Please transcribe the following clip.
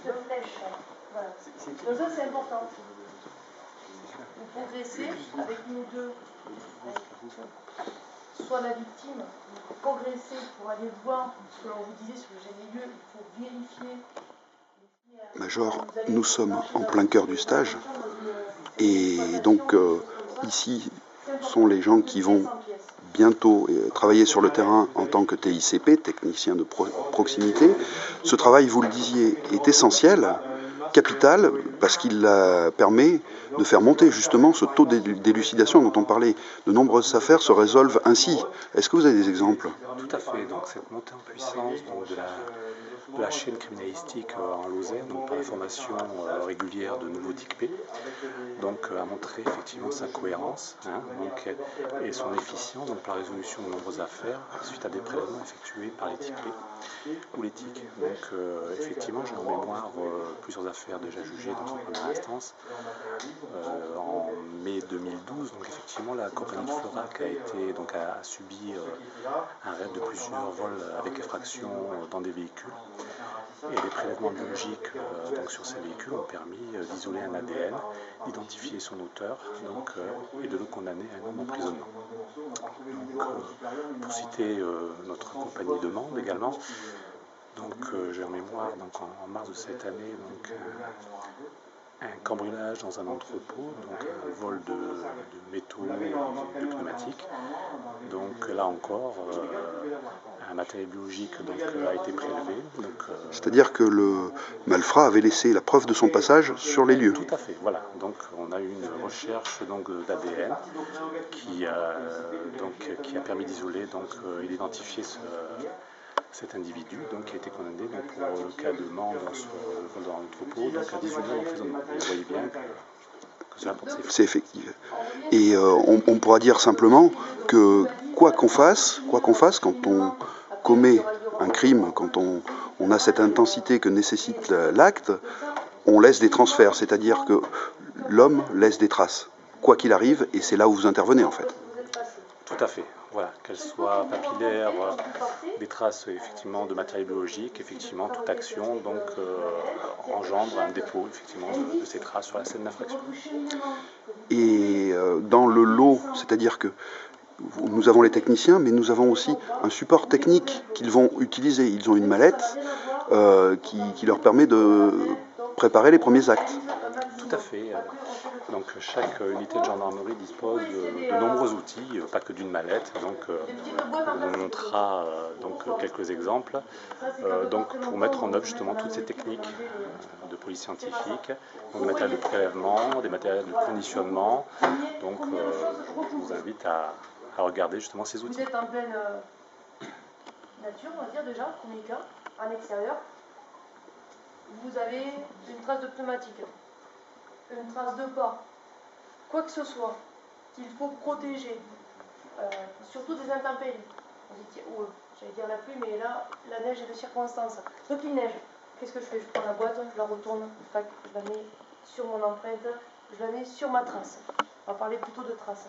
de flèche. Voilà. Donc ça c'est important. Vous progressez avec une ou deux, soit la victime, vous progressez pour aller voir ce que l'on vous disait sur le GNIE, il faut vérifier. Major, nous sommes en plein cœur du stage et donc ici sont les gens qui vont bientôt travailler sur le terrain en tant que TICP, technicien de proximité. Ce travail, vous le disiez, est essentiel, capital, parce qu'il permet de faire monter justement ce taux d'élucidation dont on parlait. De nombreuses affaires se résolvent ainsi. Est-ce que vous avez des exemples? Tout à fait. Donc cette montée en puissance de la chaîne criminalistique en Lozère, donc par la formation régulière de nouveaux TICP, donc a montré effectivement sa cohérence et son efficience donc, par la résolution de nombreuses affaires suite à des prélèvements effectués par les TICP ou les TIC. Donc effectivement, j'ai en mémoire plusieurs affaires déjà jugées dans une première instance. En mai 2012, donc effectivement, la compagnie de Florac a subi un raid de plusieurs vols avec effraction dans des véhicules. Et les prélèvements biologiques donc sur ces véhicules ont permis d'isoler un ADN, d'identifier son auteur et de le condamner à un an d'emprisonnement. Pour citer notre compagnie de Mende également, j'ai en mémoire en mars de cette année un cambriolage dans un entrepôt, donc un vol de métaux et de pneumatiques. Donc là encore, un matériel biologique a été prélevé. C'est-à-dire que le malfrat avait laissé la preuve de son passage sur les lieux. Tout à fait, voilà. Donc on a eu une recherche d'ADN qui a permis d'isoler et d'identifier cet individu qui a été condamné pour le cas de mort dans l'entrepôt, donc à 18 mois d'emprisonnement. Vous voyez bien que cela porte ses fruits. C'est effectif. Et on pourra dire simplement que quoi qu'on fasse, quand on commet un crime, quand on a cette intensité que nécessite l'acte, on laisse des transferts, c'est-à-dire que l'homme laisse des traces, quoi qu'il arrive, et c'est là où vous intervenez en fait. Tout à fait, voilà, qu'elles soient papillaires, des traces effectivement de matériel biologique, effectivement toute action engendre un dépôt effectivement de ces traces sur la scène d'infraction. Et dans le lot, c'est-à-dire que nous avons les techniciens, mais nous avons aussi un support technique qu'ils vont utiliser. Ils ont une mallette qui leur permet de préparer les premiers actes. Tout à fait. Donc chaque unité de gendarmerie dispose de nombreux outils, pas que d'une mallette. On vous montrera quelques exemples pour mettre en œuvre justement toutes ces techniques de police scientifique, des matériels de prélèvement, des matériels de conditionnement. Je vous invite à regarder justement ces outils. Vous êtes en pleine nature, on va dire déjà, premier cas, en extérieur. Vous avez une trace de pneumatique, une trace de pas, quoi que ce soit qu'il faut protéger, surtout des intempéries. J'allais dire la pluie, mais là, la neige est de circonstance. Donc il neige. Qu'est-ce que je fais? Je prends la boîte, je la retourne, je la mets sur mon empreinte, je la mets sur ma trace. On va parler plutôt de trace.